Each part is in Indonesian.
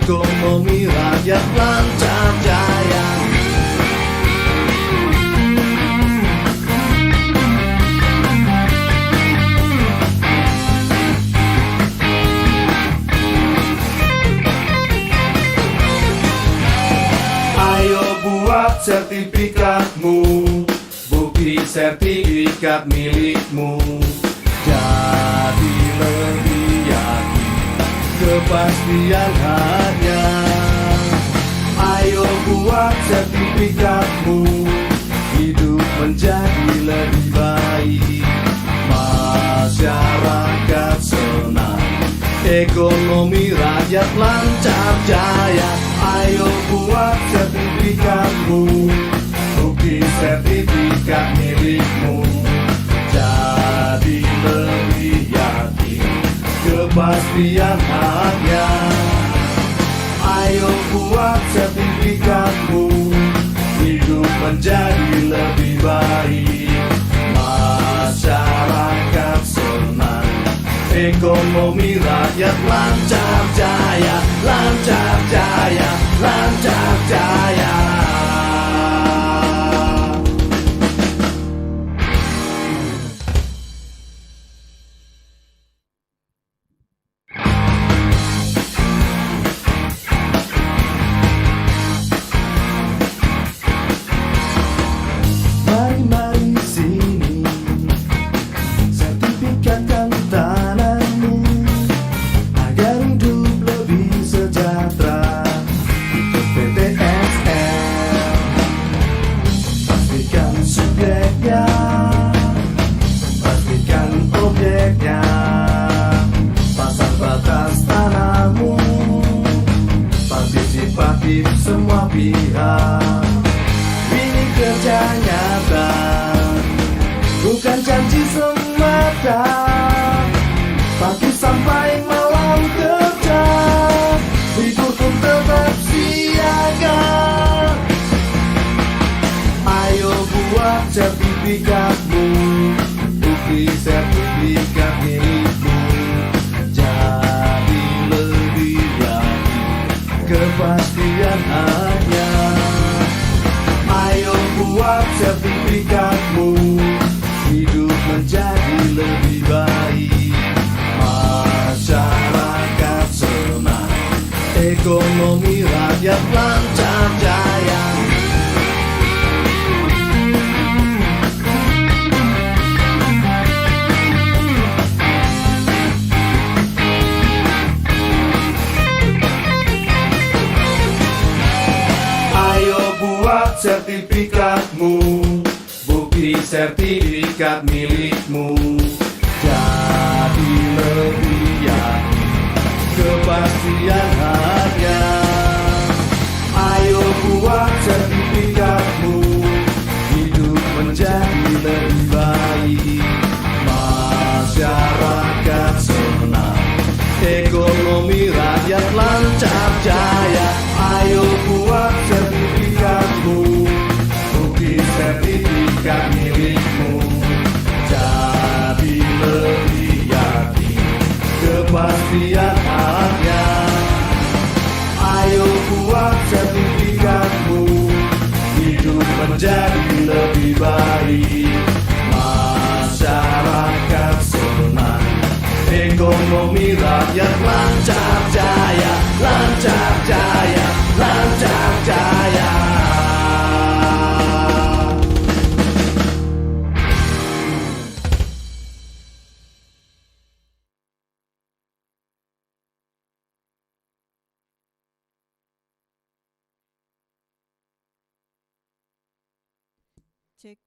ekonomi rakyat lancar jaya. Ayo buat sertifikatmu, bukti sertifikat milikmu. Jadi lebih yakin kepastian harga. Ayo buat sertifikatmu, hidup menjadi lebih baik. Masyarakat senang, ekonomi rakyat lancar jaya. Ayo buat sertifikatmu, bukti sertifikat milikmu. Jadi lebih yakin kepastian harga. Ayo buat sertifikatmu, hidup menjadi lebih baik. Masyarakat senang, ekonomi rakyat lancar jaya, lancar jaya, lancar jaya. Mari-mari sini, sertifikatkan tanahmu agar hidup lebih sejahtera. Ikut PTSL, pastikan subjeknya, pastikan objeknya, pasang batas tanahmu, partisipatif semua pihak. Ini kerja nyata, bukan janji semata. Pagi sampai malam kerja, libur pun tetap siaga. Ayo buat sertifikatmu, bukti sertifikat milikmu. Jadi lebih yakin kepastian hanya. Ayo buat sertifikatmu, hidup menjadi lebih baik. Masyarakat senang, ekonomi rakyat lancar jaya. Ayo buat sertifikatmu, bukti sertifikat milikmu. Jadi lebih yakin kepastian harga. Ayo buat sertifikatmu, hidup menjadi lebih baik. Masyarakat senang, ekonomi rakyat lancar jaya. Ayo buat sertifikatmu, bukti sertifikat milikmu. Jadi lebih yakin kepastian harga. Ayo buat sertifikatmu, hidup menjadi lebih baik. Masyarakat senang, ekonomi rakyat lancar jaya, lancar jaya, lancar jaya. Cek.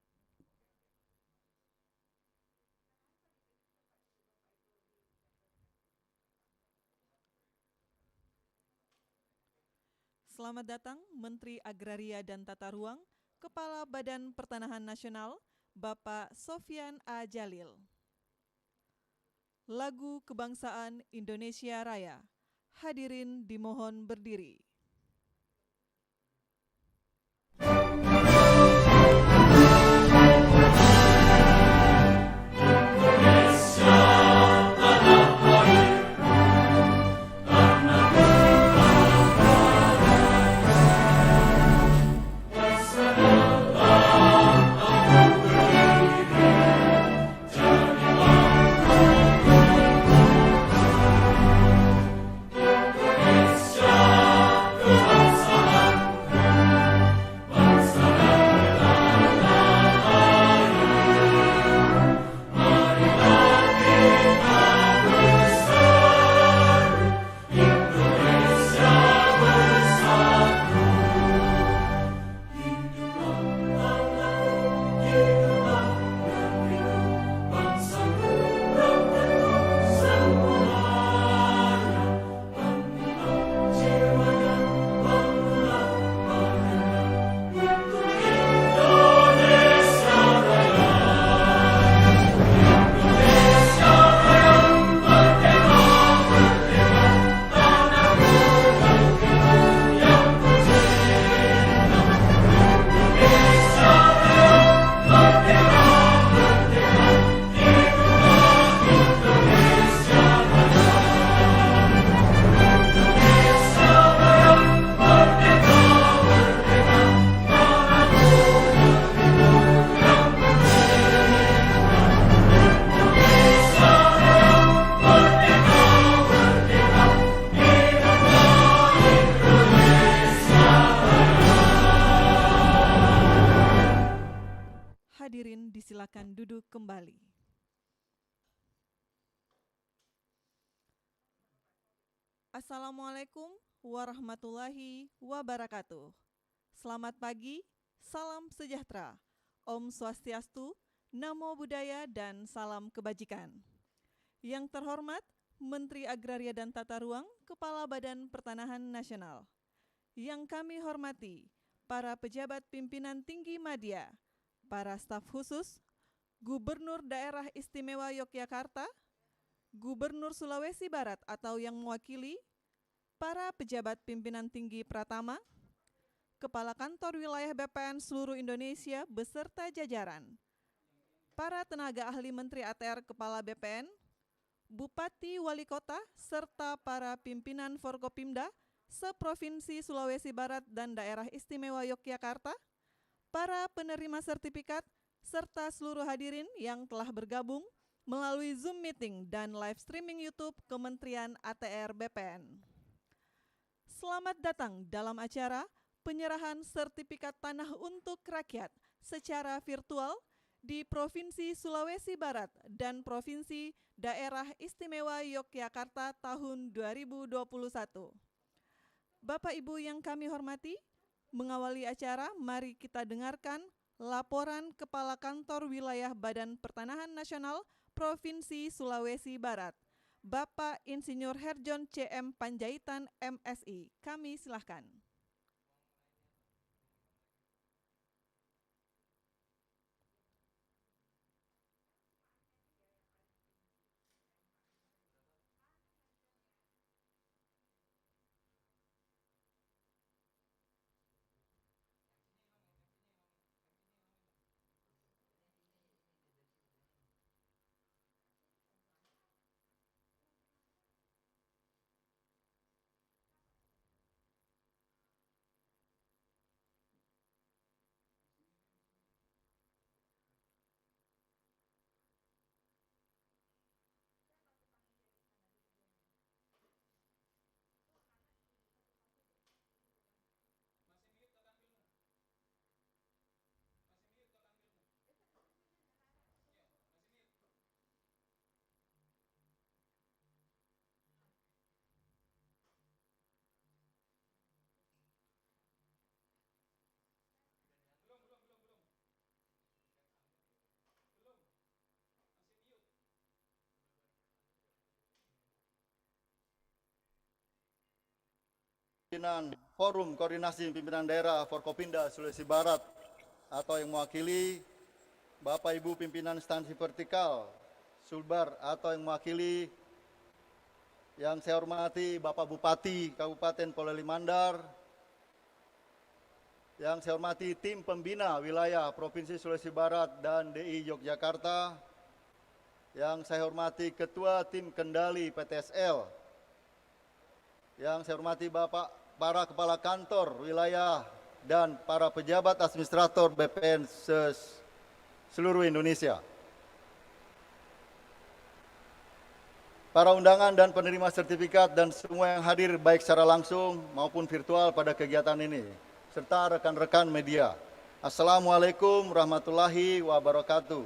Selamat datang Menteri Agraria dan Tata Ruang, Kepala Badan Pertanahan Nasional, Bapak Sofyan A. Jalil. Lagu Kebangsaan Indonesia Raya. Hadirin dimohon berdiri. kembali. Assalamualaikum warahmatullahi wabarakatuh. Selamat pagi, salam sejahtera, Om Swastiastu, Namo Buddhaya, dan salam kebajikan. Yang terhormat Menteri Agraria dan Tata Ruang, Kepala Badan Pertanahan Nasional. Yang kami hormati para pejabat pimpinan tinggi media, para staf khusus, Gubernur Daerah Istimewa Yogyakarta, Gubernur Sulawesi Barat atau yang mewakili, para pejabat pimpinan tinggi Pratama, Kepala Kantor Wilayah BPN seluruh Indonesia beserta jajaran, para tenaga ahli Menteri ATR Kepala BPN, Bupati Wali Kota, serta para pimpinan Forkopimda seprovinsi Sulawesi Barat dan Daerah Istimewa Yogyakarta, para penerima sertifikat, serta seluruh hadirin yang telah bergabung melalui Zoom meeting dan live streaming YouTube Kementerian ATR BPN. Selamat datang dalam acara penyerahan sertifikat tanah untuk rakyat secara virtual di Provinsi Sulawesi Barat dan Provinsi Daerah Istimewa Yogyakarta tahun 2021. Bapak Ibu yang kami hormati, mengawali acara mari kita dengarkan laporan Kepala Kantor Wilayah Badan Pertanahan Nasional Provinsi Sulawesi Barat, Bapak Insinyur Herjon CM Panjaitan MSI. Kami silahkan. Pimpinan Forum Koordinasi Pimpinan Daerah Forkopimda Sulawesi Barat atau yang mewakili Bapak Ibu Pimpinan Instansi Vertikal Sulbar atau yang mewakili, yang saya hormati Bapak Bupati Kabupaten Polewali Mandar, yang saya hormati tim pembina wilayah Provinsi Sulawesi Barat dan DI Yogyakarta, yang saya hormati Ketua Tim Kendali PTSL, yang saya hormati para Kepala Kantor Wilayah dan para pejabat administrator BPN seluruh Indonesia. Para undangan dan penerima sertifikat dan semua yang hadir baik secara langsung maupun virtual pada kegiatan ini, serta rekan-rekan media. Assalamualaikum warahmatullahi wabarakatuh.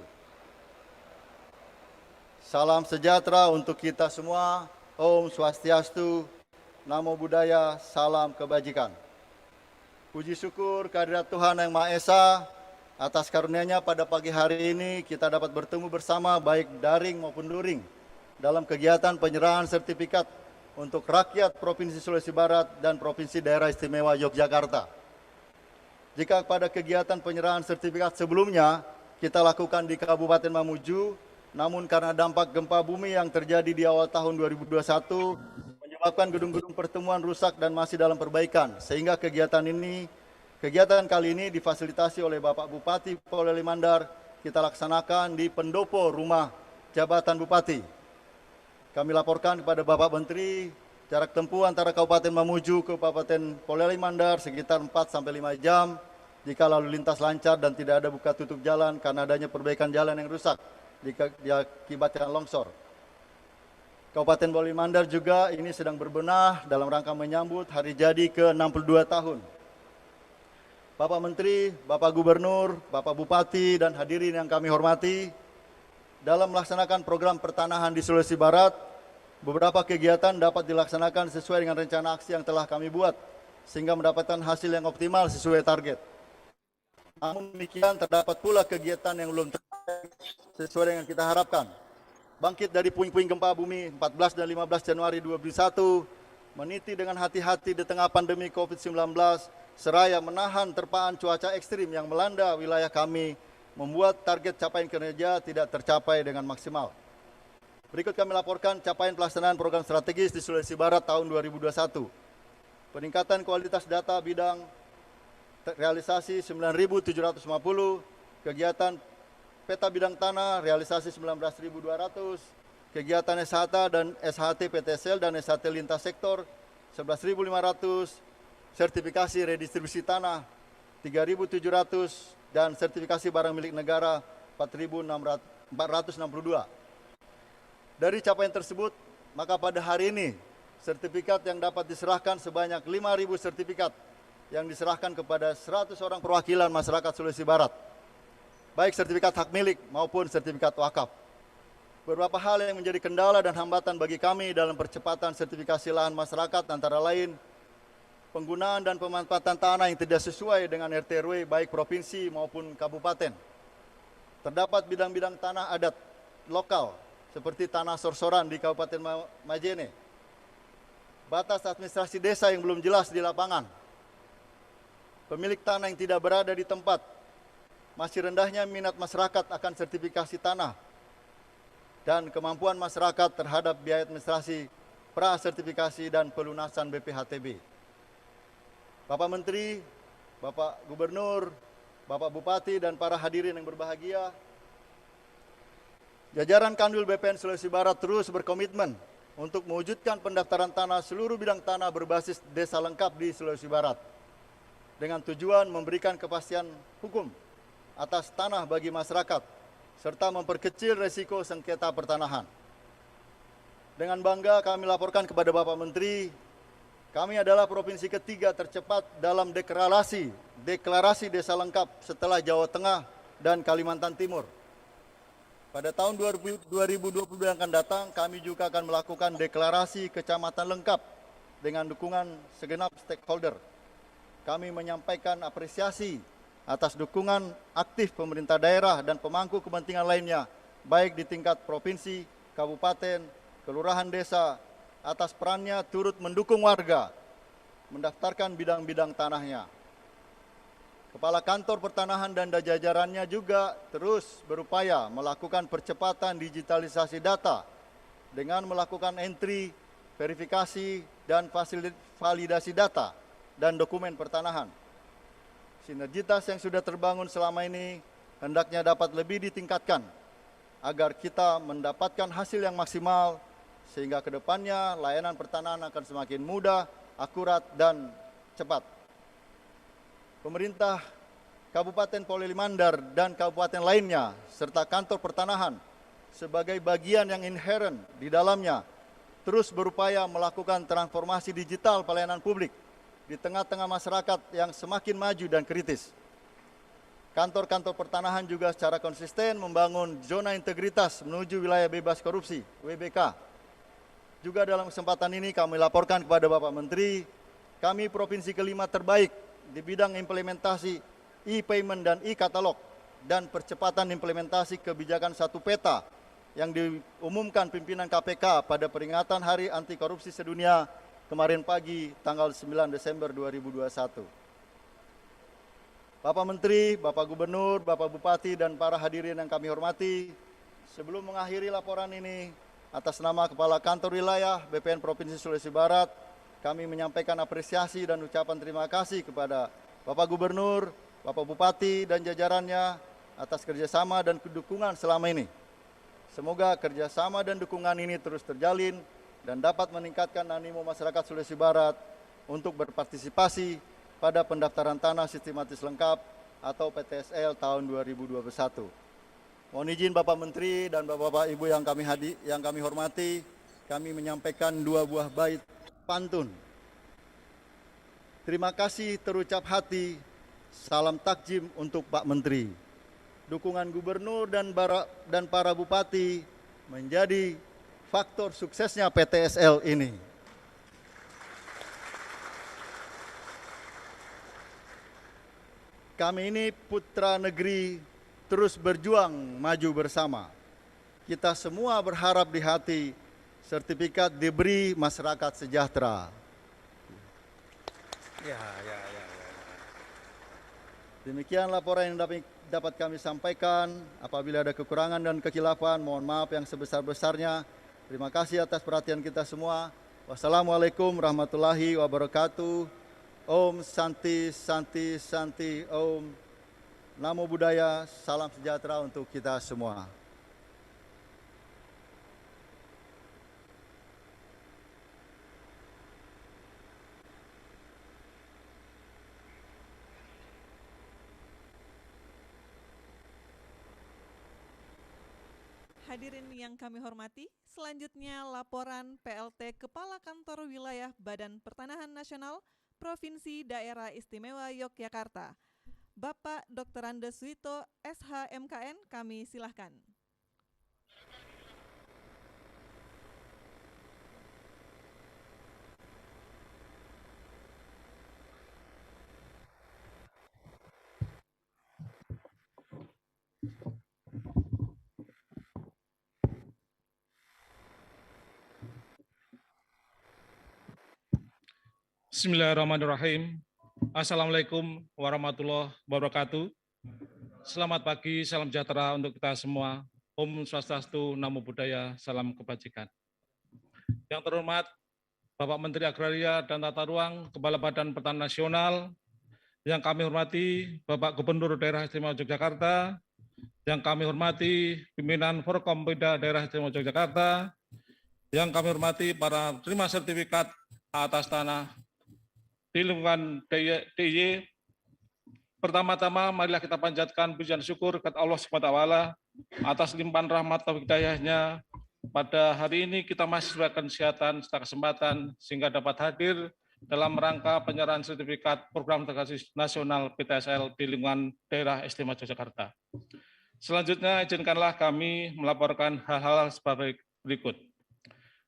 Salam sejahtera untuk kita semua. Om Swastiastu, Namo Buddhaya, salam kebajikan. Puji syukur kehadirat Tuhan Yang Maha Esa atas karunia-Nya pada pagi hari ini kita dapat bertemu bersama baik daring maupun luring dalam kegiatan penyerahan sertifikat untuk rakyat Provinsi Sulawesi Barat dan Provinsi Daerah Istimewa Yogyakarta. Jika pada kegiatan penyerahan sertifikat sebelumnya kita lakukan di Kabupaten Mamuju, namun karena dampak gempa bumi yang terjadi di awal tahun 2021 menyebabkan gedung-gedung pertemuan rusak dan masih dalam perbaikan, sehingga kegiatan kali ini difasilitasi oleh Bapak Bupati Polewali Mandar kita laksanakan di pendopo rumah jabatan Bupati. Kami laporkan kepada Bapak Menteri jarak tempuh antara Kabupaten Mamuju ke Kabupaten Polewali Mandar sekitar 4-5 jam jika lalu lintas lancar dan tidak ada buka tutup jalan karena adanya perbaikan jalan yang rusak diakibatkan longsor. Kabupaten Polewali Mandar juga ini sedang berbenah dalam rangka menyambut hari jadi ke-62 tahun. Bapak Menteri, Bapak Gubernur, Bapak Bupati, dan hadirin yang kami hormati, dalam melaksanakan program pertanahan di Sulawesi Barat, beberapa kegiatan dapat dilaksanakan sesuai dengan rencana aksi yang telah kami buat, sehingga mendapatkan hasil yang optimal sesuai target. Namun demikian, terdapat pula kegiatan yang belum sesuai dengan kita harapkan. Bangkit dari puing-puing gempa bumi 14 dan 15 Januari 2021, meniti dengan hati-hati di tengah pandemi COVID-19, seraya menahan terpaan cuaca ekstrim yang melanda wilayah kami, membuat target capaian kinerja tidak tercapai dengan maksimal. Berikut kami laporkan capaian pelaksanaan program strategis di Sulawesi Barat tahun 2021. Peningkatan kualitas data bidang realisasi 9.750, kegiatan peta bidang tanah realisasi 19.200, kegiatan SHT dan SHT PTSL dan SHT lintas sektor 11.500, sertifikasi redistribusi tanah 3.700, dan sertifikasi barang milik negara 4.462. Dari capaian tersebut, maka pada hari ini sertifikat yang dapat diserahkan sebanyak 5.000 sertifikat yang diserahkan kepada 100 orang perwakilan masyarakat Sulawesi Barat, baik sertifikat hak milik maupun sertifikat wakaf. Beberapa hal yang menjadi kendala dan hambatan bagi kami dalam percepatan sertifikasi lahan masyarakat antara lain penggunaan dan pemanfaatan tanah yang tidak sesuai dengan RT RW baik provinsi maupun kabupaten. Terdapat bidang-bidang tanah adat lokal seperti tanah sorsoran di Kabupaten Majene. Batas administrasi desa yang belum jelas di lapangan. Pemilik tanah yang tidak berada di tempat. Masih rendahnya minat masyarakat akan sertifikasi tanah. Dan kemampuan masyarakat terhadap biaya administrasi, pra-sertifikasi dan pelunasan BPHTB. Bapak Menteri, Bapak Gubernur, Bapak Bupati, dan para hadirin yang berbahagia, jajaran Kanwil BPN Sulawesi Barat terus berkomitmen untuk mewujudkan pendaftaran tanah seluruh bidang tanah berbasis desa lengkap di Sulawesi Barat, dengan tujuan memberikan kepastian hukum atas tanah bagi masyarakat, serta memperkecil resiko sengketa pertanahan. Dengan bangga kami laporkan kepada Bapak Menteri, kami adalah provinsi ketiga tercepat dalam deklarasi desa lengkap setelah Jawa Tengah dan Kalimantan Timur. Pada tahun 2020 yang akan datang, kami juga akan melakukan deklarasi kecamatan lengkap dengan dukungan segenap stakeholder. Kami menyampaikan apresiasi atas dukungan aktif pemerintah daerah dan pemangku kepentingan lainnya, baik di tingkat provinsi, kabupaten, kelurahan desa, atas perannya turut mendukung warga mendaftarkan bidang-bidang tanahnya. Kepala Kantor Pertanahan dan jajarannya juga terus berupaya melakukan percepatan digitalisasi data dengan melakukan entry, verifikasi, dan validasi data dan dokumen pertanahan. Sinergitas yang sudah terbangun selama ini hendaknya dapat lebih ditingkatkan agar kita mendapatkan hasil yang maksimal, sehingga ke depannya layanan pertanahan akan semakin mudah, akurat, dan cepat. Pemerintah Kabupaten Polewali Mandar dan kabupaten lainnya, serta kantor pertanahan sebagai bagian yang inheren di dalamnya, terus berupaya melakukan transformasi digital pelayanan publik di tengah-tengah masyarakat yang semakin maju dan kritis. Kantor-kantor pertanahan juga secara konsisten membangun zona integritas menuju wilayah bebas korupsi, WBK. Juga dalam kesempatan ini kami laporkan kepada Bapak Menteri, kami provinsi kelima terbaik di bidang implementasi e-payment dan e-katalog dan percepatan implementasi kebijakan satu peta yang diumumkan pimpinan KPK pada peringatan Hari Anti Korupsi Sedunia kemarin pagi tanggal 9 Desember 2021. Bapak Menteri, Bapak Gubernur, Bapak Bupati, dan para hadirin yang kami hormati, sebelum mengakhiri laporan ini, atas nama Kepala Kantor Wilayah BPN Provinsi Sulawesi Barat, kami menyampaikan apresiasi dan ucapan terima kasih kepada Bapak Gubernur, Bapak Bupati, dan jajarannya atas kerjasama dan dukungan selama ini. Semoga kerjasama dan dukungan ini terus terjalin dan dapat meningkatkan animo masyarakat Sulawesi Barat untuk berpartisipasi pada pendaftaran tanah sistematis lengkap atau PTSL tahun 2021. Mohon izin Bapak Menteri dan Bapak-Bapak Ibu yang kami hormati, kami menyampaikan 2 buah bait pantun. Terima kasih terucap hati, salam takjim untuk Pak Menteri. dukungan gubernur dan para bupati menjadi faktor suksesnya PTSL ini. Kami ini putra negeri terus berjuang maju bersama. Kita semua berharap di hati sertifikat diberi masyarakat sejahtera. Demikian laporan yang dapat kami sampaikan. Apabila ada kekurangan dan kekhilafan, mohon maaf yang sebesar-besarnya. Terima kasih atas perhatian kita semua. Wassalamualaikum warahmatullahi wabarakatuh. Om Santi Santi Santi Om. Namo Buddhaya, salam sejahtera untuk kita semua. Hadirin yang kami hormati, selanjutnya laporan PLT Kepala Kantor Wilayah Badan Pertanahan Nasional Provinsi Daerah Istimewa Yogyakarta. Bapak Dr. Andes Suito, SHMKN, kami silahkan. Bismillahirrahmanirrahim. Assalamualaikum warahmatullahi wabarakatuh. Selamat pagi, salam sejahtera untuk kita semua. Om Swastiastu, Namo Buddhaya, salam kebajikan. Yang terhormat Bapak Menteri Agraria dan Tata Ruang, Kepala Badan Pertanahan Nasional, yang kami hormati Bapak Gubernur Daerah Istimewa Yogyakarta, yang kami hormati pimpinan Forkompimda Daerah Istimewa Yogyakarta, yang kami hormati para terima sertifikat atas tanah di lingkungan DIY. Pertama-tama marilah kita panjatkan pujian syukur kepada Allah SWT atas limpahan rahmat taufik hidayahnya. Pada hari ini kita masih diberikan kesehatan serta kesempatan sehingga dapat hadir dalam rangka penyerahan sertifikat program integrasi nasional PTSL di lingkungan daerah istimewa Yogyakarta. Selanjutnya izinkanlah kami melaporkan hal-hal sebagai berikut.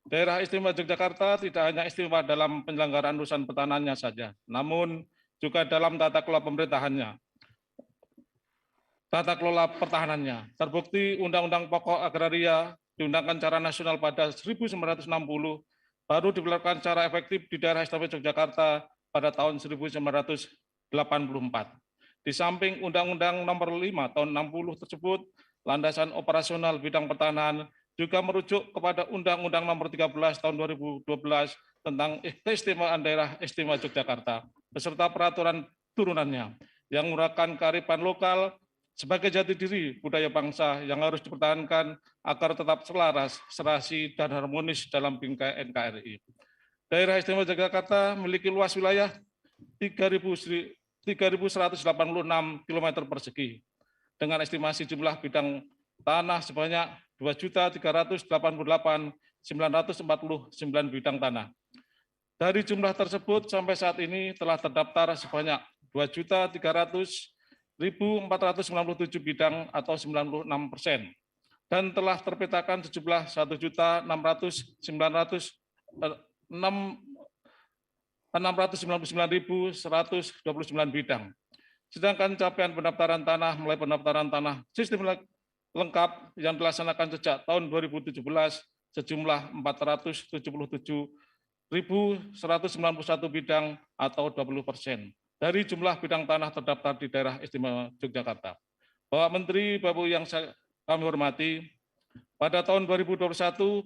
Daerah Istimewa Yogyakarta tidak hanya istimewa dalam penyelenggaraan urusan pertanannya saja, namun juga dalam tata kelola pemerintahannya, tata kelola pertahanannya. Terbukti Undang-Undang Pokok Agraria diundangkan secara nasional pada 1960, baru diberlakukan secara efektif di daerah Istimewa Yogyakarta pada tahun 1984. Di samping Undang-Undang Nomor 5 Tahun 60 tersebut, landasan operasional bidang pertahanan juga merujuk kepada Undang-Undang Nomor 13 Tahun 2012 tentang keistimewaan daerah istimewa Yogyakarta beserta peraturan turunannya yang menguraikan kearifan lokal sebagai jati diri budaya bangsa yang harus dipertahankan agar tetap selaras, serasi, dan harmonis dalam bingkai NKRI. Daerah Istimewa Yogyakarta memiliki luas wilayah 3.186 km persegi dengan estimasi jumlah bidang tanah sebanyak 2.388.949 bidang tanah. Dari jumlah tersebut sampai saat ini telah terdaftar sebanyak 2.300.497 bidang atau 96%, dan telah terpetakan sejumlah 1.699.129 bidang. Sedangkan capaian pendaftaran tanah mulai pendaftaran tanah sistem lengkap yang dilaksanakan sejak tahun 2017 sejumlah 477.191 bidang atau 20% dari jumlah bidang tanah terdaftar di daerah istimewa Yogyakarta. Bapak Menteri, Bapak yang kami hormati, pada tahun 2021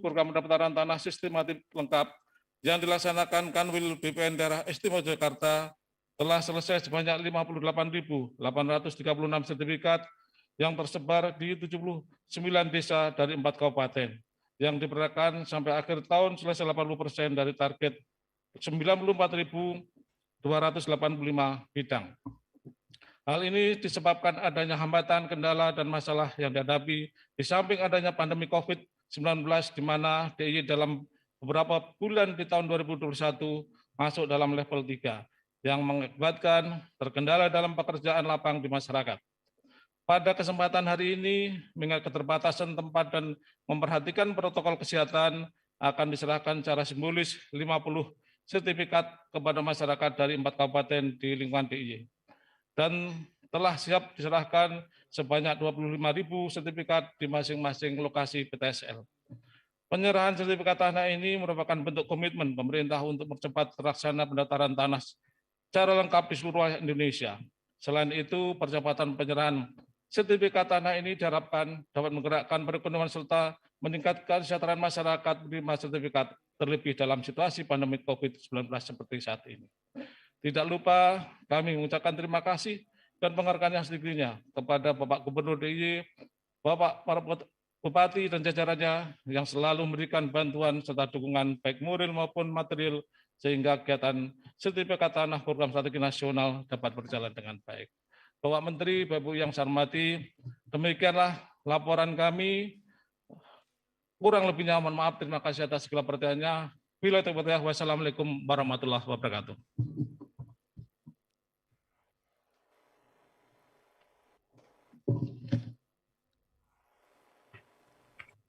program pendaftaran tanah sistematik lengkap yang dilaksanakan Kanwil BPN daerah istimewa Yogyakarta telah selesai sebanyak 58.836 sertifikat yang tersebar di 79 desa dari 4 kabupaten, yang diperkirakan sampai akhir tahun selesai 80% dari target 94.285 bidang. Hal ini disebabkan adanya hambatan, kendala, dan masalah yang dihadapi di samping adanya pandemi COVID-19 di mana DIY dalam beberapa bulan di tahun 2021 masuk dalam level 3 yang mengakibatkan terkendala dalam pekerjaan lapang di masyarakat. Pada kesempatan hari ini, mengingat keterbatasan tempat dan memperhatikan protokol kesehatan, akan diserahkan secara simbolis 50 sertifikat kepada masyarakat dari 4 kabupaten di lingkungan DIY. Dan telah siap diserahkan sebanyak 25.000 sertifikat di masing-masing lokasi PTSL. Penyerahan sertifikat tanah ini merupakan bentuk komitmen pemerintah untuk mempercepat terlaksana pendaftaran tanah secara lengkap di seluruh Indonesia. Selain itu, percepatan penyerahan sertifikat tanah ini diharapkan dapat menggerakkan perekonomian serta meningkatkan kesejahteraan masyarakat menerima sertifikat, terlebih dalam situasi pandemi COVID-19 seperti saat ini. Tidak lupa kami mengucapkan terima kasih dan penghargaan yang setingginya kepada Bapak Gubernur DIY, Bapak para Bupati dan jajarannya yang selalu memberikan bantuan serta dukungan baik moral maupun material sehingga kegiatan sertifikat tanah program strategi nasional dapat berjalan dengan baik. Bapak Menteri, Bapak Ibu yang saya hormati, demikianlah laporan kami. Kurang lebihnya mohon maaf, terima kasih atas segala perhatiannya. Bila terima, wassalamualaikum warahmatullahi wabarakatuh.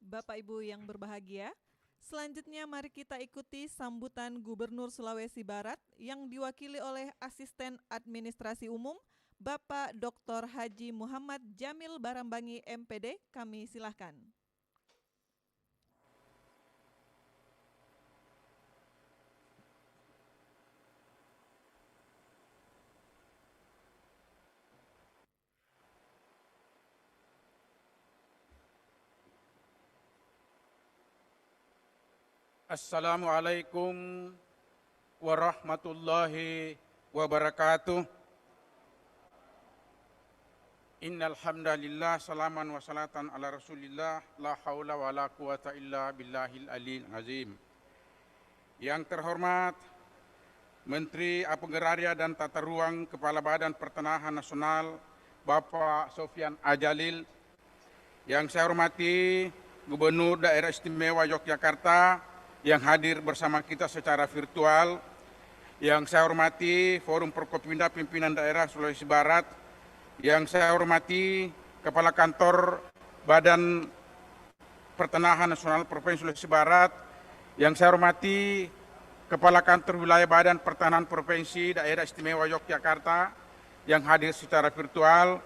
Bapak Ibu yang berbahagia, selanjutnya mari kita ikuti sambutan Gubernur Sulawesi Barat yang diwakili oleh Asisten Administrasi Umum Bapak Dr. Haji Muhammad Jamil Barambangi MPD. Kami silahkan. Assalamualaikum warahmatullahi wabarakatuh. Innal hamdalillah salaman wa salatan ala Rasulillah la haula wa la quwata illa billahil aliyil azim. Yang terhormat Menteri Agraria dan Tata Ruang Kepala Badan Pertanahan Nasional Bapak Sofyan Ajalil, yang saya hormati Gubernur Daerah Istimewa Yogyakarta yang hadir bersama kita secara virtual, yang saya hormati Forum Forkopimda Pimpinan Daerah Sulawesi Barat, yang saya hormati Kepala Kantor Badan Pertanahan Nasional Provinsi Sulawesi Barat, yang saya hormati Kepala Kantor Wilayah Badan Pertanahan Provinsi Daerah Istimewa Yogyakarta yang hadir secara virtual,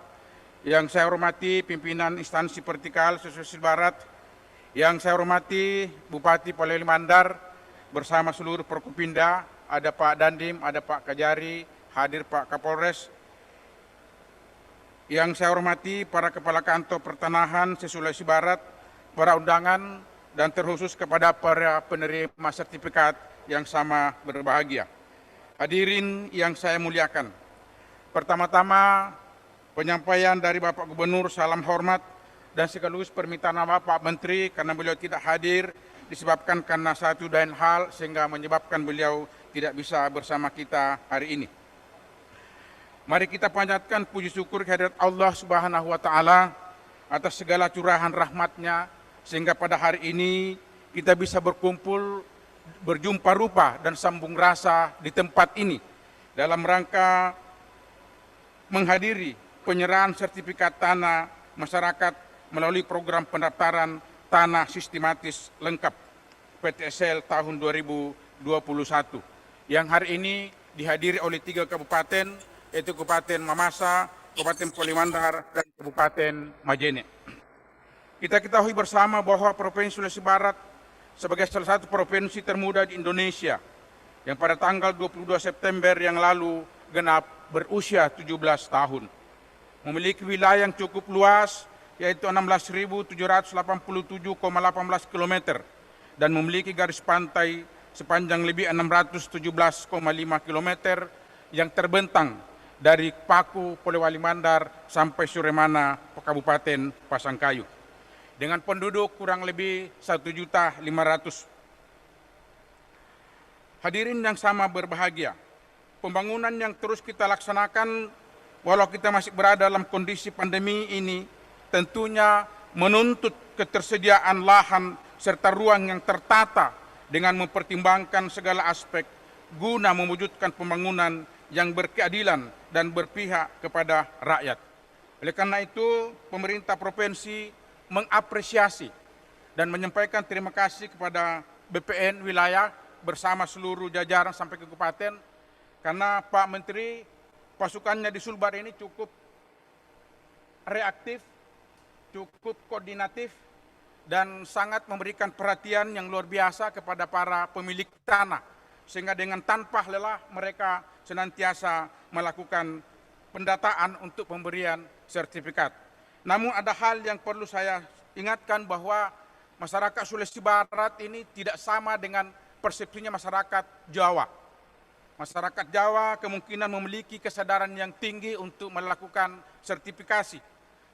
yang saya hormati pimpinan instansi vertikal Sulawesi Barat, yang saya hormati Bupati Polewali Mandar bersama seluruh Forkopimda, ada Pak Dandim, ada Pak Kajari, hadir Pak Kapolres. Yang saya hormati para Kepala Kantor Pertanahan se-Sulawesi Barat, para undangan, dan terkhusus kepada para penerima sertifikat yang sama berbahagia. Hadirin yang saya muliakan, pertama-tama penyampaian dari Bapak Gubernur salam hormat dan sekaligus permintaan maaf Pak Menteri karena beliau tidak hadir disebabkan karena satu dan hal sehingga menyebabkan beliau tidak bisa bersama kita hari ini. Mari kita panjatkan puji syukur kehadirat Allah Subhanahu wa Ta'ala atas segala curahan rahmat-Nya sehingga pada hari ini kita bisa berkumpul, berjumpa rupa dan sambung rasa di tempat ini dalam rangka menghadiri penyerahan sertifikat tanah masyarakat melalui program pendaftaran tanah sistematis lengkap PTSL tahun 2021 yang hari ini dihadiri oleh 3 kabupaten, yaitu Kabupaten Mamasa, Kabupaten Polewali Mandar, dan Kabupaten Majene. Kita ketahui bersama bahwa Provinsi Sulawesi Barat sebagai salah satu provinsi termuda di Indonesia yang pada tanggal 22 September yang lalu genap berusia 17 tahun. Memiliki wilayah yang cukup luas, yaitu 16.787,18 km dan memiliki garis pantai sepanjang lebih 617,5 km yang terbentang dari Paku, Polewali Mandar sampai Suremana, Kabupaten Pasangkayu. Dengan penduduk kurang lebih 1.500.000. Hadirin yang sama berbahagia, pembangunan yang terus kita laksanakan walau kita masih berada dalam kondisi pandemi ini tentunya menuntut ketersediaan lahan serta ruang yang tertata dengan mempertimbangkan segala aspek guna mewujudkan pembangunan yang berkeadilan dan berpihak kepada rakyat. Oleh karena itu, pemerintah provinsi mengapresiasi dan menyampaikan terima kasih kepada BPN wilayah bersama seluruh jajaran sampai ke kabupaten, karena Pak Menteri pasukannya di Sulbar ini cukup reaktif, cukup koordinatif, dan sangat memberikan perhatian yang luar biasa kepada para pemilik tanah. Sehingga dengan tanpa lelah mereka senantiasa melakukan pendataan untuk pemberian sertifikat. Namun ada hal yang perlu saya ingatkan bahwa masyarakat Sulawesi Barat ini tidak sama dengan persepsinya masyarakat Jawa. Masyarakat Jawa kemungkinan memiliki kesadaran yang tinggi untuk melakukan sertifikasi.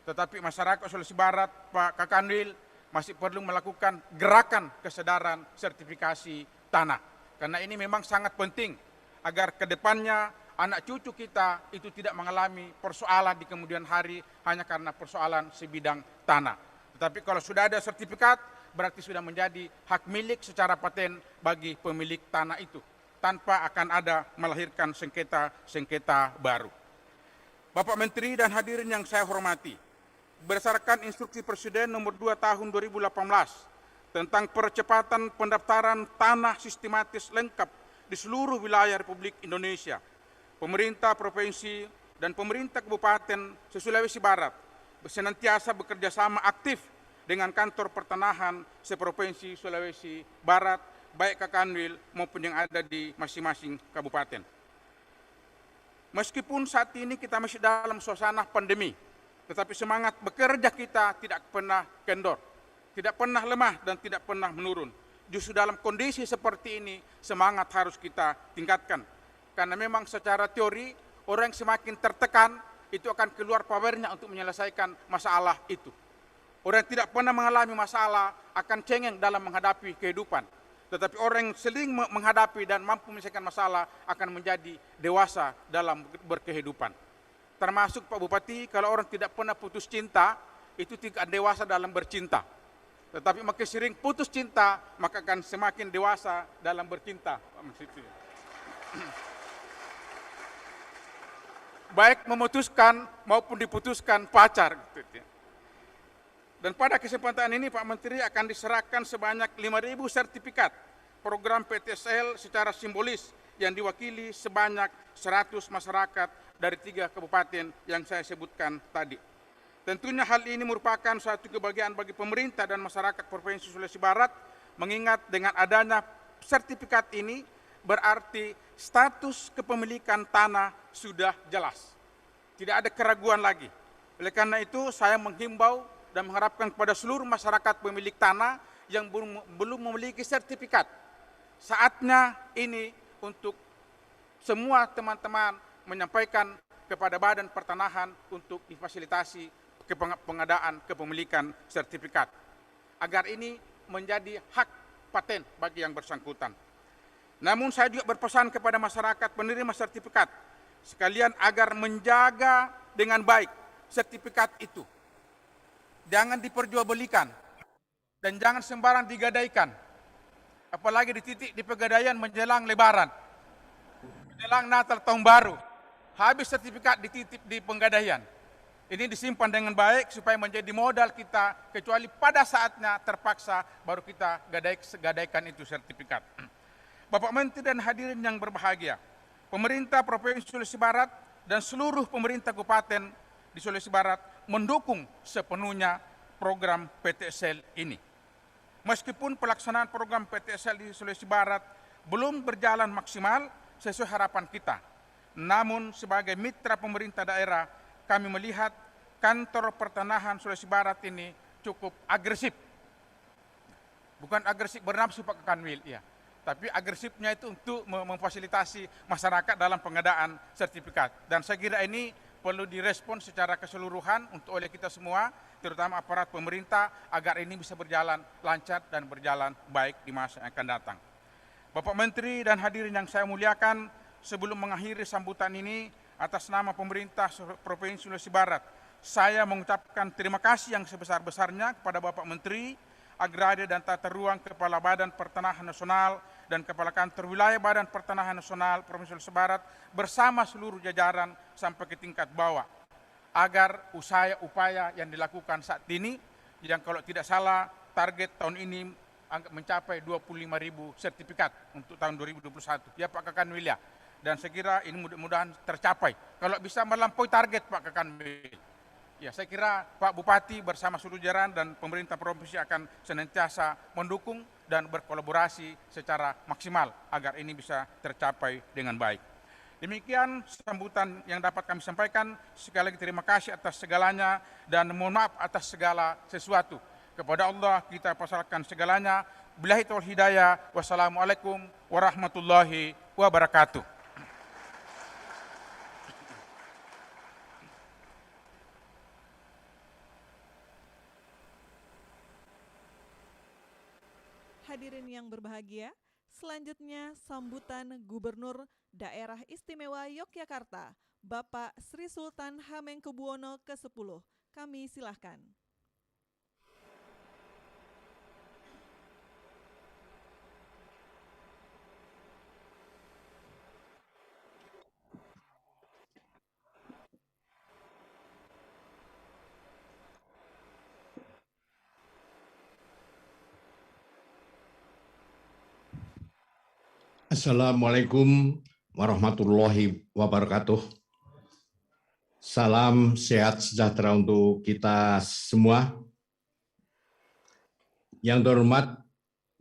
Tetapi masyarakat Sulawesi Barat, Pak Kakanwil, masih perlu melakukan gerakan kesadaran sertifikasi tanah. Karena ini memang sangat penting agar ke depannya anak cucu kita itu tidak mengalami persoalan di kemudian hari hanya karena persoalan sebidang tanah. Tetapi kalau sudah ada sertifikat, berarti sudah menjadi hak milik secara paten bagi pemilik tanah itu, tanpa akan ada melahirkan sengketa baru. Bapak Menteri dan hadirin yang saya hormati, berdasarkan instruksi Presiden nomor 2 tahun 2018 tentang percepatan pendaftaran tanah sistematis lengkap di seluruh wilayah Republik Indonesia, pemerintah provinsi dan pemerintah kabupaten Sulawesi Barat senantiasa bekerja sama aktif dengan kantor pertanahan seprovinsi Sulawesi Barat, baik Kakanwil maupun yang ada di masing-masing kabupaten. Meskipun saat ini kita masih dalam suasana pandemi, tetapi semangat bekerja kita tidak pernah kendor, tidak pernah lemah dan tidak pernah menurun. Justru dalam kondisi seperti ini semangat harus kita tingkatkan. Karena memang secara teori orang yang semakin tertekan itu akan keluar powernya untuk menyelesaikan masalah itu. Orang yang tidak pernah mengalami masalah akan cengeng dalam menghadapi kehidupan. Tetapi orang yang sering menghadapi dan mampu menyelesaikan masalah akan menjadi dewasa dalam berkehidupan. Termasuk Pak Bupati, kalau orang tidak pernah putus cinta, itu tidak dewasa dalam bercinta. Tetapi makin sering putus cinta, maka akan semakin dewasa dalam bercinta. Baik memutuskan maupun diputuskan pacar. Dan pada kesempatan ini Pak Menteri akan diserahkan sebanyak 5.000 sertifikat program PTSL secara simbolis yang diwakili sebanyak 100 masyarakat dari 3 kabupaten yang saya sebutkan tadi. Tentunya hal ini merupakan suatu kebahagiaan bagi pemerintah dan masyarakat Provinsi Sulawesi Barat, mengingat dengan adanya sertifikat ini berarti status kepemilikan tanah sudah jelas. Tidak ada keraguan lagi. Oleh karena itu saya menghimbau dan mengharapkan kepada seluruh masyarakat pemilik tanah yang belum memiliki sertifikat. Saatnya ini untuk semua teman-teman menyampaikan kepada Badan Pertanahan untuk difasilitasi pengadaan kepemilikan sertifikat. Agar ini menjadi hak paten bagi yang bersangkutan. Namun saya juga berpesan kepada masyarakat penerima sertifikat, sekalian agar menjaga dengan baik sertifikat itu. Jangan diperjualbelikan dan jangan sembarang digadaikan. Apalagi di titik di pegadaian menjelang Lebaran, menjelang Natal Tahun Baru, habis sertifikat dititip di penggadaian. Ini disimpan dengan baik supaya menjadi modal kita, kecuali pada saatnya terpaksa baru kita gadaikan itu sertifikat. Bapak Menteri dan hadirin yang berbahagia, pemerintah Provinsi Sulawesi Barat dan seluruh pemerintah kabupaten di Sulawesi Barat mendukung sepenuhnya program PTSL ini. Meskipun pelaksanaan program PTSL di Sulawesi Barat belum berjalan maksimal sesuai harapan kita, namun sebagai mitra pemerintah daerah, kami melihat kantor pertanahan Sulawesi Barat ini cukup agresif. Bukan agresif bernafsu Pak Kanwil, ya. Tapi agresifnya itu untuk memfasilitasi masyarakat dalam pengadaan sertifikat. Dan saya kira ini perlu direspon secara keseluruhan untuk oleh kita semua, terutama aparat pemerintah, agar ini bisa berjalan lancar dan berjalan baik di masa yang akan datang. Bapak Menteri dan hadirin yang saya muliakan, sebelum mengakhiri sambutan ini, atas nama pemerintah Provinsi Sulawesi Barat, saya mengucapkan terima kasih yang sebesar-besarnya kepada Bapak Menteri Agraria dan Tata Ruang, Kepala Badan Pertanahan Nasional, dan Kepala Kantor Wilayah Badan Pertanahan Nasional Provinsi Sulawesi Barat bersama seluruh jajaran sampai ke tingkat bawah. agar upaya yang dilakukan saat ini, yang kalau tidak salah target tahun ini mencapai 25.000 sertifikat untuk tahun 2021. Ya Pak Kakanwil ya. Dan saya kira ini mudah-mudahan tercapai. Kalau bisa melampaui target Pak Kakanwil. Ya, saya kira Pak Bupati bersama seluruh jajaran dan pemerintah provinsi akan senantiasa mendukung dan berkolaborasi secara maksimal agar ini bisa tercapai dengan baik. Demikian sambutan yang dapat kami sampaikan. Sekali lagi terima kasih atas segalanya dan mohon maaf atas segala sesuatu. Kepada Allah kita pasrahkan segalanya. Billahi taufiq hidayah. Wassalamualaikum warahmatullahi wabarakatuh. Hadirin yang berbahagia, selanjutnya sambutan Gubernur Daerah Istimewa Yogyakarta, Bapak Sri Sultan Hamengkubuwono ke-10. Kami silahkan. Assalamualaikum warahmatullahi wabarakatuh. Salam sehat sejahtera untuk kita semua. Yang terhormat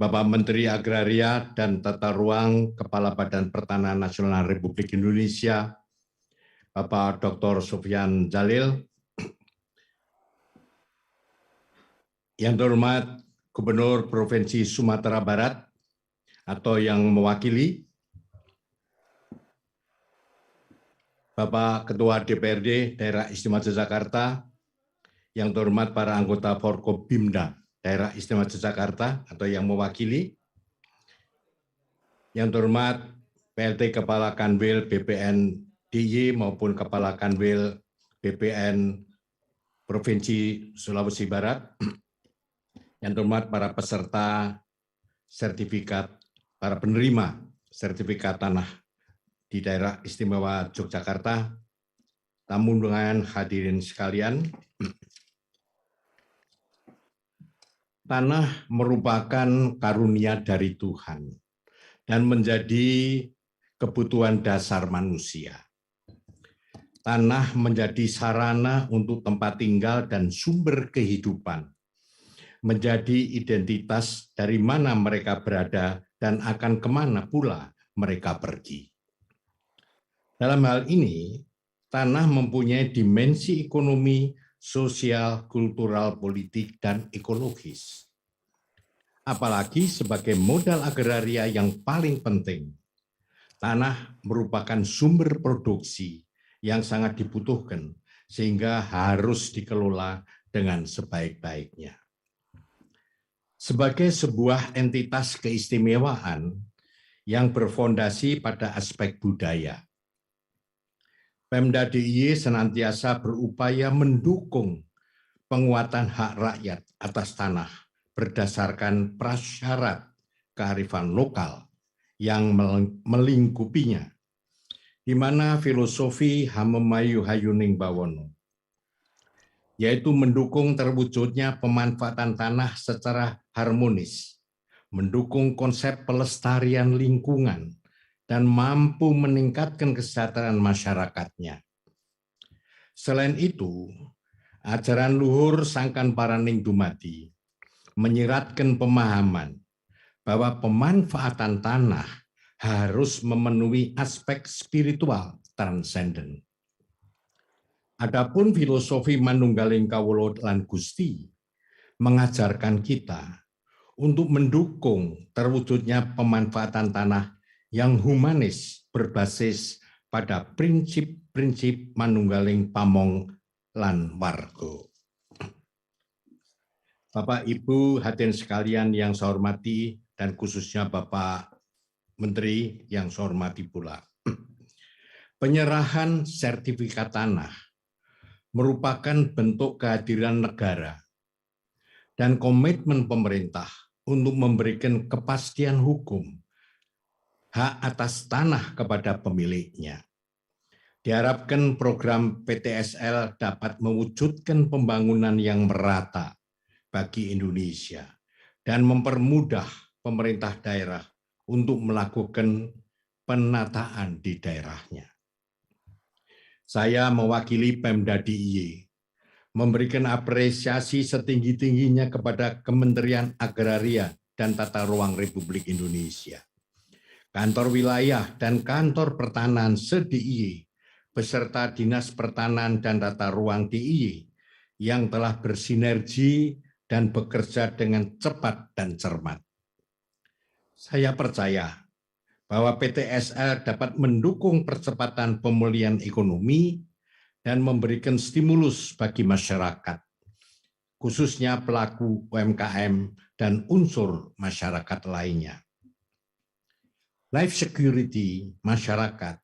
Bapak Menteri Agraria dan Tata Ruang Kepala Badan Pertanahan Nasional Republik Indonesia, Bapak Dr. Sofyan Djalil. Yang terhormat Gubernur Provinsi Sumatera Barat atau yang mewakili, Bapak Ketua DPRD Daerah Istimewa Yogyakarta, yang terhormat para anggota Forkopimda Daerah Istimewa Yogyakarta atau yang mewakili, yang terhormat PLT Kepala Kanwil BPN DIY maupun Kepala Kanwil BPN Provinsi Sulawesi Barat, yang terhormat para peserta sertifikat, para penerima sertifikat tanah di Daerah Istimewa Yogyakarta, tamu undangan hadirin sekalian. Tanah merupakan karunia dari Tuhan dan menjadi kebutuhan dasar manusia. Tanah menjadi sarana untuk tempat tinggal dan sumber kehidupan, menjadi identitas dari mana mereka berada dan akan kemana pula mereka pergi. Dalam hal ini, tanah mempunyai dimensi ekonomi, sosial, kultural, politik, dan ekologis. Apalagi sebagai modal agraria yang paling penting, tanah merupakan sumber produksi yang sangat dibutuhkan, sehingga harus dikelola dengan sebaik-baiknya. Sebagai sebuah entitas keistimewaan yang berfondasi pada aspek budaya, Pemda DIY senantiasa berupaya mendukung penguatan hak rakyat atas tanah berdasarkan prasyarat kearifan lokal yang melingkupinya, di mana filosofi Hamemayu Hayuning Bawono, yaitu mendukung terwujudnya pemanfaatan tanah secara harmonis, mendukung konsep pelestarian lingkungan, dan mampu meningkatkan kesejahteraan masyarakatnya. Selain itu, ajaran luhur Sangkan Paraning Dumadi menyiratkan pemahaman bahwa pemanfaatan tanah harus memenuhi aspek spiritual transenden. Adapun filosofi Manunggaling Kawula lan Gusti mengajarkan kita untuk mendukung terwujudnya pemanfaatan tanah yang humanis berbasis pada prinsip-prinsip manunggaling pamong lan warga. Bapak Ibu hadirin sekalian yang saya hormati dan khususnya Bapak Menteri yang saya hormati pula. Penyerahan sertifikat tanah merupakan bentuk kehadiran negara dan komitmen pemerintah untuk memberikan kepastian hukum hak atas tanah kepada pemiliknya. Diharapkan program PTSL dapat mewujudkan pembangunan yang merata bagi Indonesia dan mempermudah pemerintah daerah untuk melakukan penataan di daerahnya. Saya mewakili Pemda DIY memberikan apresiasi setinggi-tingginya kepada Kementerian Agraria dan Tata Ruang Republik Indonesia, kantor wilayah dan kantor pertanahan se-DIY, beserta Dinas Pertanahan dan Tata Ruang DIY yang telah bersinergi dan bekerja dengan cepat dan cermat. Saya percaya bahwa PTSL dapat mendukung percepatan pemulihan ekonomi dan memberikan stimulus bagi masyarakat, khususnya pelaku UMKM dan unsur masyarakat lainnya. Life security masyarakat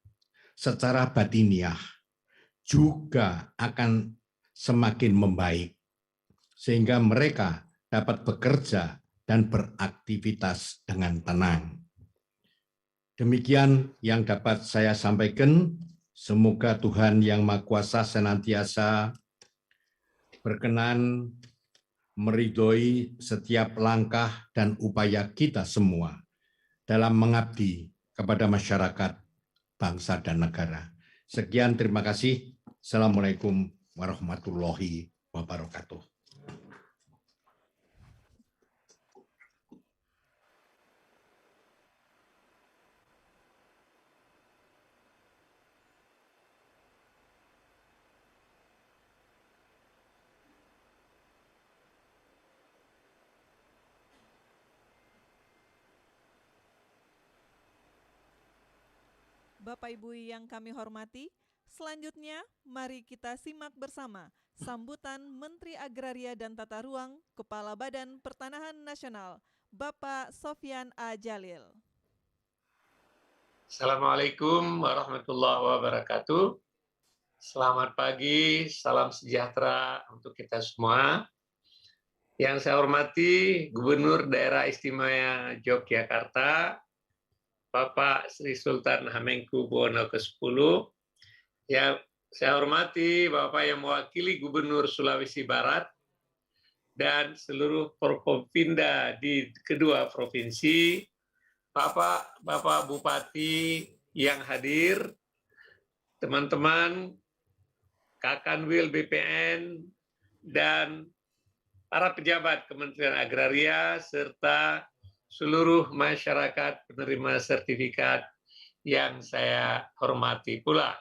secara batiniah juga akan semakin membaik, sehingga mereka dapat bekerja dan beraktivitas dengan tenang. Demikian yang dapat saya sampaikan. Semoga Tuhan Yang Maha Kuasa senantiasa berkenan meridhoi setiap langkah dan upaya kita semua dalam mengabdi kepada masyarakat, bangsa, dan negara. Sekian, terima kasih. Assalamualaikum warahmatullahi wabarakatuh. Bapak Ibu yang kami hormati, selanjutnya mari kita simak bersama sambutan Menteri Agraria dan Tata Ruang, Kepala Badan Pertanahan Nasional, Bapak Sofyan A. Djalil. Assalamualaikum warahmatullahi wabarakatuh. Selamat pagi, salam sejahtera untuk kita semua. Yang saya hormati Gubernur Daerah Istimewa Yogyakarta, Bapak Sri Sultan Hamengkubuwono ke-10. Yang saya hormati Bapak yang mewakili Gubernur Sulawesi Barat dan seluruh Forkopimda di kedua provinsi, Bapak Bupati yang hadir, teman-teman Kakanwil BPN, dan para pejabat Kementerian Agraria, serta seluruh masyarakat penerima sertifikat yang saya hormati pula.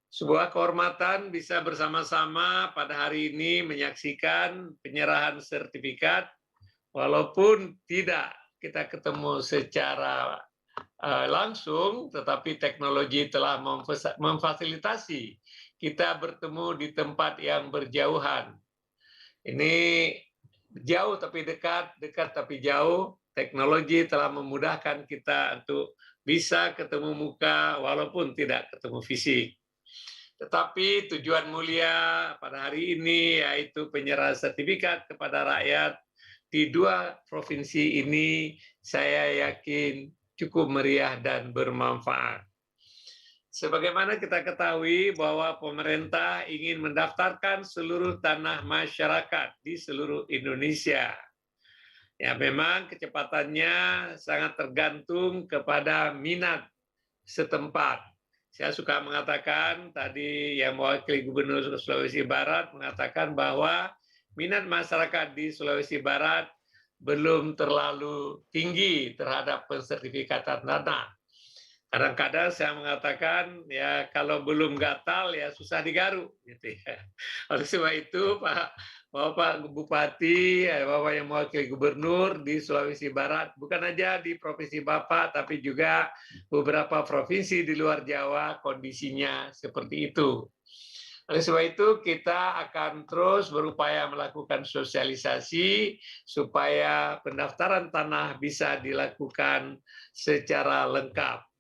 Sebuah kehormatan bisa bersama-sama pada hari ini menyaksikan penyerahan sertifikat, walaupun tidak kita ketemu secara langsung, tetapi teknologi telah memfasilitasi kita bertemu di tempat yang berjauhan. Ini jauh tapi dekat, dekat tapi jauh. Teknologi telah memudahkan kita untuk bisa ketemu muka walaupun tidak ketemu fisik. Tetapi tujuan mulia pada hari ini yaitu penyerahan sertifikat kepada rakyat di dua provinsi ini, saya yakin cukup meriah dan bermanfaat. Sebagaimana kita ketahui bahwa pemerintah ingin mendaftarkan seluruh tanah masyarakat di seluruh Indonesia. Ya, memang kecepatannya sangat tergantung kepada minat setempat. Saya suka mengatakan tadi yang mewakili Gubernur Sulawesi Barat mengatakan bahwa minat masyarakat di Sulawesi Barat belum terlalu tinggi terhadap pensertifikatan tanah. Kadang-kadang saya mengatakan ya kalau belum gatal ya susah digaruk gitu ya. Oleh sebab itu Bapak Bupati, Bapak yang mewakili Gubernur di Sulawesi Barat, bukan aja di provinsi Bapak tapi juga beberapa provinsi di luar Jawa kondisinya seperti itu. Oleh sebab itu kita akan terus berupaya melakukan sosialisasi supaya pendaftaran tanah bisa dilakukan secara lengkap.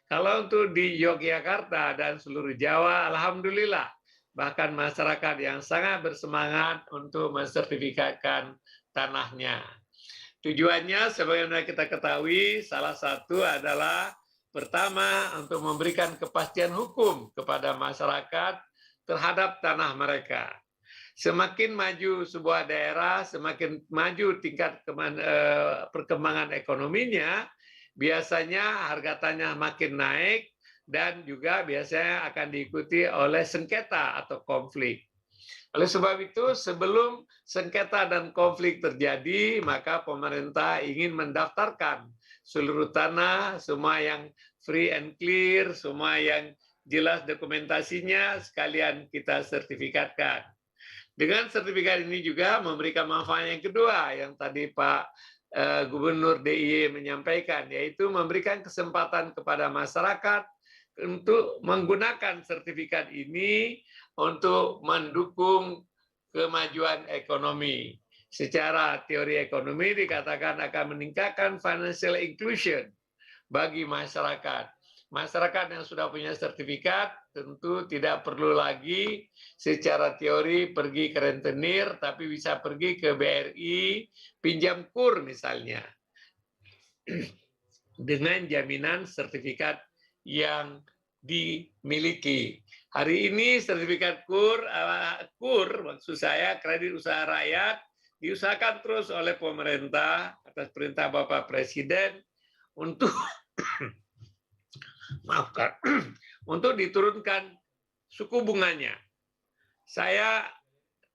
Kalau untuk di Yogyakarta dan seluruh Jawa, alhamdulillah, bahkan masyarakat yang sangat bersemangat untuk mensertifikatkan tanahnya. Tujuannya, sebagaimana kita ketahui, salah satu adalah Pertama, untuk memberikan kepastian hukum kepada masyarakat terhadap tanah mereka. Semakin maju sebuah daerah, semakin maju tingkat perkembangan ekonominya, biasanya harga tanah makin naik dan juga biasanya akan diikuti oleh sengketa atau konflik. Oleh sebab itu, sebelum sengketa dan konflik terjadi, maka pemerintah ingin mendaftarkan seluruh tanah, semua yang free and clear, semua yang jelas dokumentasinya, sekalian kita sertifikatkan. Dengan sertifikat ini juga memberikan manfaat yang kedua, yang tadi Pak Gubernur DIY menyampaikan, yaitu memberikan kesempatan kepada masyarakat untuk menggunakan sertifikat ini untuk mendukung kemajuan ekonomi. Secara teori ekonomi dikatakan akan meningkatkan financial inclusion bagi masyarakat. Masyarakat yang sudah punya sertifikat tentu tidak perlu lagi secara teori pergi ke rentenir, tapi bisa pergi ke BRI, pinjam KUR misalnya, dengan jaminan sertifikat yang dimiliki. Hari ini sertifikat KUR maksud saya kredit usaha rakyat, diusahakan terus oleh pemerintah atas perintah Bapak Presiden untuk maafkan, untuk diturunkan suku bunganya. Saya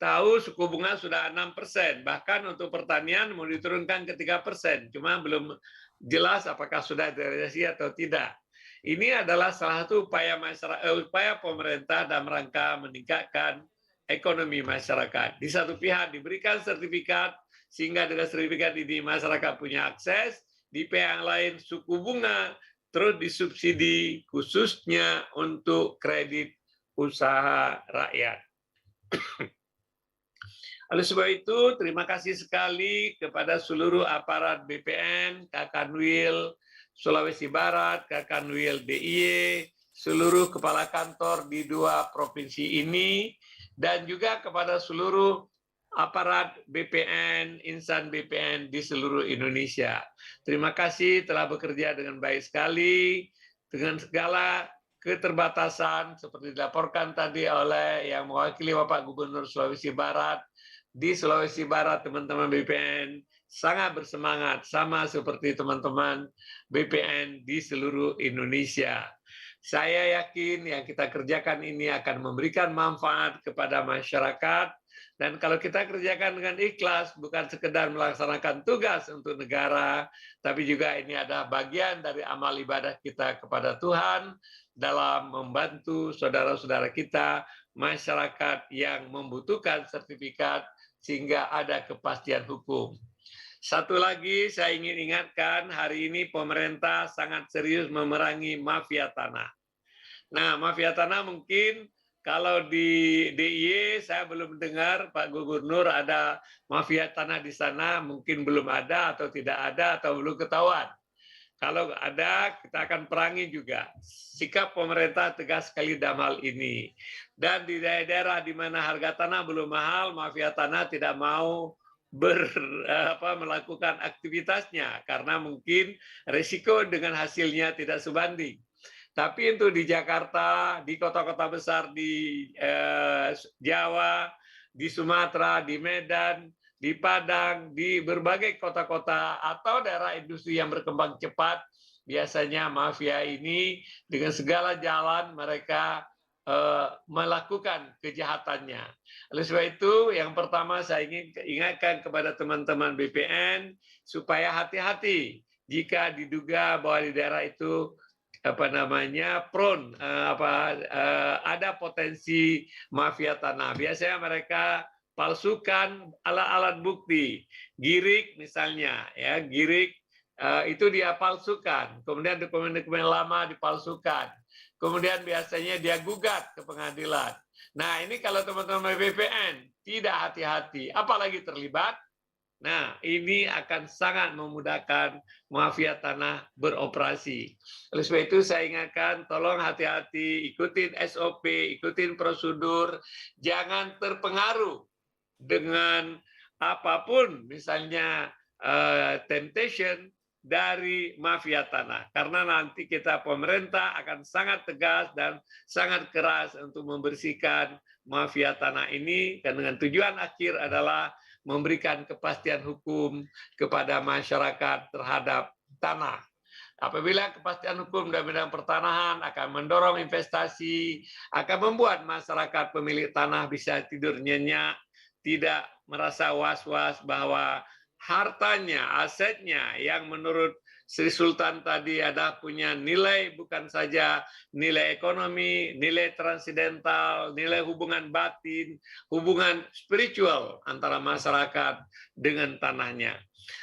tahu suku bunga sudah 6%, bahkan untuk pertanian mau diturunkan ke 3%, cuma belum jelas apakah sudah terrealisasi atau tidak. Ini adalah salah satu upaya pemerintah dalam rangka meningkatkan ekonomi masyarakat. Di satu pihak diberikan sertifikat, sehingga dengan sertifikat ini masyarakat punya akses, di pihak yang lain suku bunga terus disubsidi khususnya untuk kredit usaha rakyat. Oleh sebab itu, terima kasih sekali kepada seluruh aparat BPN, Kakanwil Sulawesi Barat, Kakanwil DIY, seluruh kepala kantor di 2 provinsi ini, dan juga kepada seluruh aparat BPN, insan BPN di seluruh Indonesia. Terima kasih telah bekerja dengan baik sekali, dengan segala keterbatasan, seperti dilaporkan tadi oleh yang mewakili Bapak Gubernur Sulawesi Barat. Di Sulawesi Barat, teman-teman BPN sangat bersemangat, sama seperti teman-teman BPN di seluruh Indonesia. Saya yakin yang kita kerjakan ini akan memberikan manfaat kepada masyarakat, dan kalau kita kerjakan dengan ikhlas, bukan sekedar melaksanakan tugas untuk negara, tapi juga ini adalah bagian dari amal ibadah kita kepada Tuhan dalam membantu saudara-saudara kita, masyarakat yang membutuhkan sertifikat, sehingga ada kepastian hukum. Satu lagi saya ingin ingatkan, hari ini pemerintah sangat serius memerangi mafia tanah. Nah, mafia tanah mungkin kalau di DIY saya belum dengar Pak Gubernur ada mafia tanah di sana, mungkin belum ada atau tidak ada atau belum ketahuan. Kalau ada, kita akan perangi juga. Sikap pemerintah tegas sekali dalam hal ini. Dan di daerah-daerah di mana harga tanah belum mahal, mafia tanah tidak mau melakukan aktivitasnya karena mungkin risiko dengan hasilnya tidak sebanding. Tapi untuk di Jakarta, di kota-kota besar di Jawa, di Sumatera, di Medan, di Padang, di berbagai kota-kota atau daerah industri yang berkembang cepat, biasanya mafia ini dengan segala jalan mereka melakukan kejahatannya. Oleh sebab itu, yang pertama saya ingin ingatkan kepada teman-teman BPN supaya hati-hati jika diduga bahwa di daerah itu ada potensi mafia tanah. Biasanya mereka palsukan alat-alat bukti, girik misalnya, ya girik itu dia palsukan, kemudian dokumen-dokumen lama dipalsukan, kemudian biasanya dia gugat ke pengadilan. Nah ini kalau teman-teman BPN tidak hati-hati, apalagi terlibat, nah ini akan sangat memudahkan mafia tanah beroperasi. Oleh sebab itu saya ingatkan, tolong hati-hati, ikutin SOP, ikutin prosedur, jangan terpengaruh dengan apapun, misalnya temptation dari mafia tanah. Karena nanti kita pemerintah akan sangat tegas dan sangat keras untuk membersihkan mafia tanah ini, dan dengan tujuan akhir adalah memberikan kepastian hukum kepada masyarakat terhadap tanah. Apabila kepastian hukum dalam bidang pertanahan akan mendorong investasi, akan membuat masyarakat pemilik tanah bisa tidur nyenyak, tidak merasa was-was bahwa hartanya, asetnya yang menurut Sri Sultan tadi ada punya nilai bukan saja nilai ekonomi, nilai transidental, nilai hubungan batin, hubungan spiritual antara masyarakat dengan tanahnya.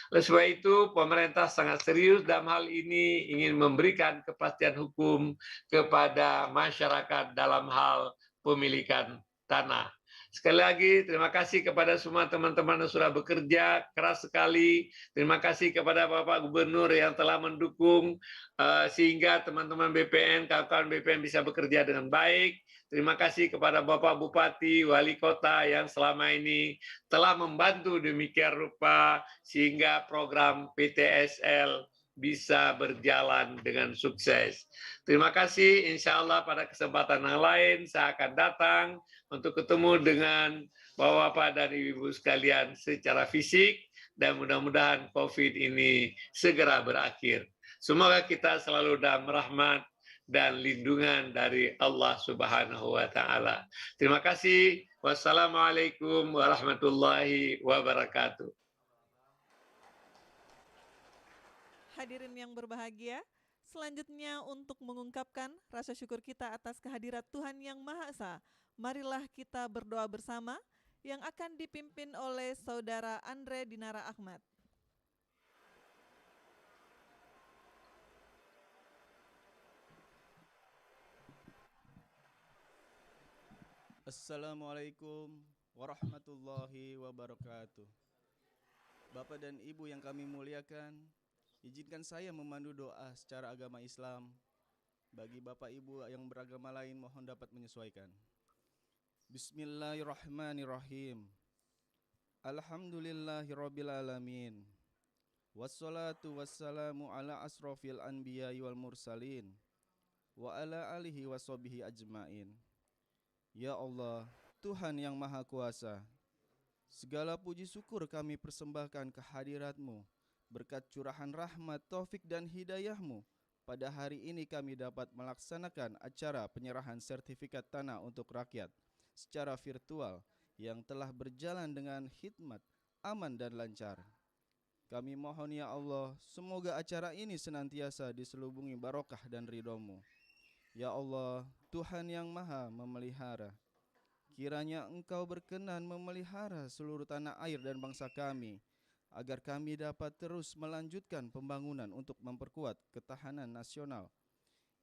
Oleh sebab itu, pemerintah sangat serius dalam hal ini, ingin memberikan kepastian hukum kepada masyarakat dalam hal pemilikan tanah. Sekali lagi, terima kasih kepada semua teman-teman yang sudah bekerja keras sekali. Terima kasih kepada Bapak Gubernur yang telah mendukung sehingga teman-teman BPN, kawan-kawan BPN bisa bekerja dengan baik. Terima kasih kepada Bapak Bupati, Wali Kota yang selama ini telah membantu demikian rupa sehingga program PTSL bisa berjalan dengan sukses. Terima kasih, insya Allah pada kesempatan yang lain saya akan datang untuk ketemu dengan Bapak-Bapak dan Ibu sekalian secara fisik, dan mudah-mudahan COVID ini segera berakhir. Semoga kita selalu dalam rahmat dan lindungan dari Allah Subhanahu wa Ta'ala. Terima kasih. Wassalamualaikum warahmatullahi wabarakatuh. Hadirin yang berbahagia, selanjutnya untuk mengungkapkan rasa syukur kita atas kehadirat Tuhan Yang Maha Esa, marilah kita berdoa bersama yang akan dipimpin oleh Saudara Andre Dinara Ahmad. Assalamualaikum warahmatullahi wabarakatuh. Bapak dan Ibu yang kami muliakan, izinkan saya memandu doa secara agama Islam. Bagi Bapak Ibu yang beragama lain, mohon dapat menyesuaikan. Bismillahirrahmanirrahim. Alhamdulillahirrabbilalamin. Wassalatu wassalamu ala asrofil anbiya wal mursalin wa ala alihi wa sahbihi ajmain. Ya Allah, Tuhan yang Maha Kuasa, segala puji syukur kami persembahkan kehadirat-Mu. Berkat curahan rahmat, taufik dan hidayah-Mu, pada hari ini kami dapat melaksanakan acara penyerahan sertifikat tanah untuk rakyat secara virtual yang telah berjalan dengan hikmat, aman dan lancar. Kami mohon ya Allah, semoga acara ini senantiasa diselubungi barokah dan ridho-Mu. Ya Allah, Tuhan yang Maha memelihara, kiranya Engkau berkenan memelihara seluruh tanah air dan bangsa kami, agar kami dapat terus melanjutkan pembangunan untuk memperkuat ketahanan nasional.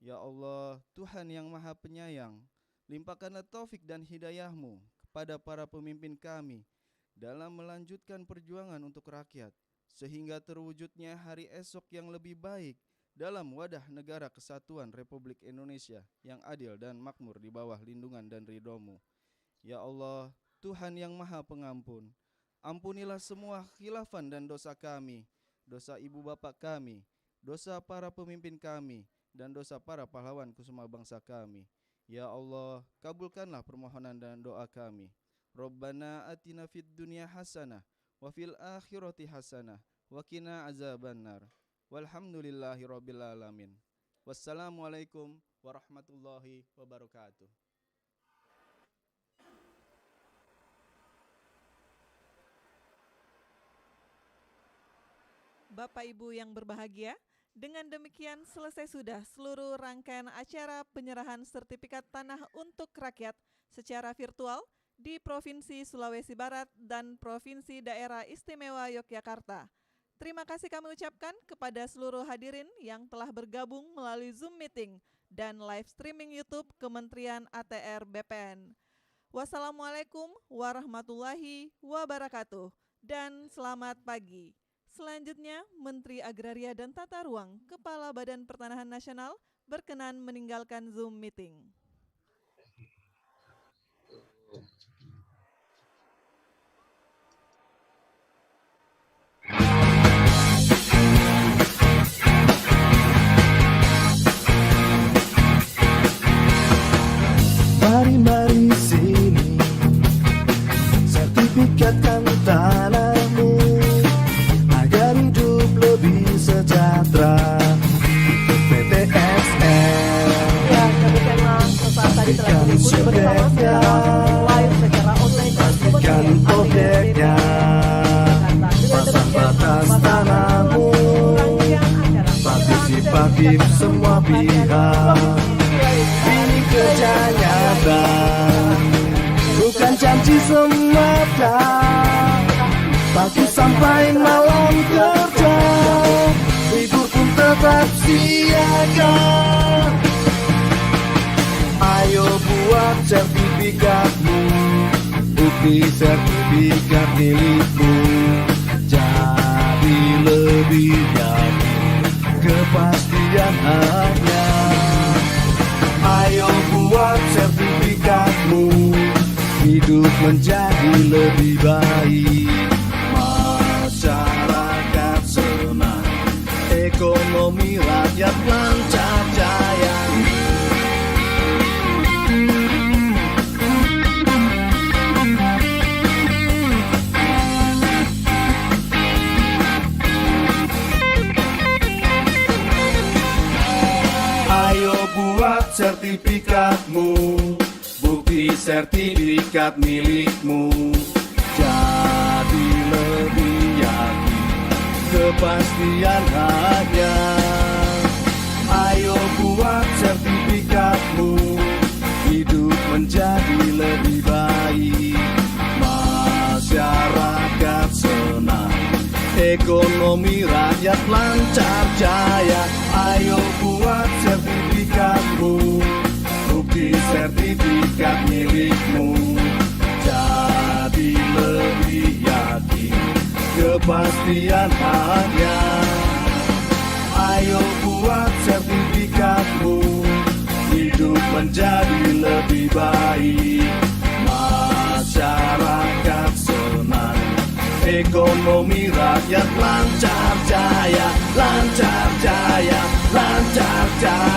Ya Allah, Tuhan yang Maha Penyayang, limpahkanlah taufik dan hidayah-Mu kepada para pemimpin kami dalam melanjutkan perjuangan untuk rakyat, sehingga terwujudnya hari esok yang lebih baik dalam wadah negara kesatuan Republik Indonesia yang adil dan makmur di bawah lindungan dan ridho-Mu. Ya Allah, Tuhan yang Maha Pengampun, ampunilah semua khilafan dan dosa kami, dosa ibu bapak kami, dosa para pemimpin kami, dan dosa para pahlawan kusuma bangsa kami. Ya Allah, kabulkanlah permohonan dan doa kami. Rabbana atina fid dunya hasanah wa fil akhirati hasanah wa qina azabannar. Walhamdulillahi rabbil alamin. Wassalamualaikum warahmatullahi wabarakatuh. Bapak Ibu yang berbahagia, dengan demikian selesai sudah seluruh rangkaian acara penyerahan sertifikat tanah untuk rakyat secara virtual di Provinsi Sulawesi Barat dan Provinsi Daerah Istimewa Yogyakarta. Terima kasih kami ucapkan kepada seluruh hadirin yang telah bergabung melalui Zoom meeting dan live streaming YouTube Kementerian ATR BPN. Wassalamualaikum warahmatullahi wabarakatuh dan selamat pagi. Selanjutnya, Menteri Agraria dan Tata Ruang, Kepala Badan Pertanahan Nasional, berkenan meninggalkan Zoom meeting. Pastikan subjeknya, pastikan objeknya, pasang batas tanahmu, partisipatif semua pihak. Ini kerja nyata, bukan janji semata. Pagi sampai malam kerja, libur pun tetap siaga. Ayo buat sertifikatmu, bukti sertifikat milikmu. Jadi lebih yakin, kepastian hanya. Ayo buat sertifikatmu, hidup menjadi lebih baik. Masyarakat senang, ekonomi rakyat lancar jaya. Ayo buat sertifikatmu, bukti sertifikat milikmu. Jadi lebih yakin, kepastian hanya. Ayo buat sertifikatmu, hidup menjadi lebih baik. Masyarakat senang, ekonomi rakyat lancar jaya. Ayo buat sertifikatmu, bukti sertifikat milikmu. Jadi lebih yakin, kepastian hanya. Ayo buat sertifikatmu, hidup menjadi lebih baik. Masyarakat senang, ekonomi rakyat lancar jaya, lancar jaya, lancar jaya.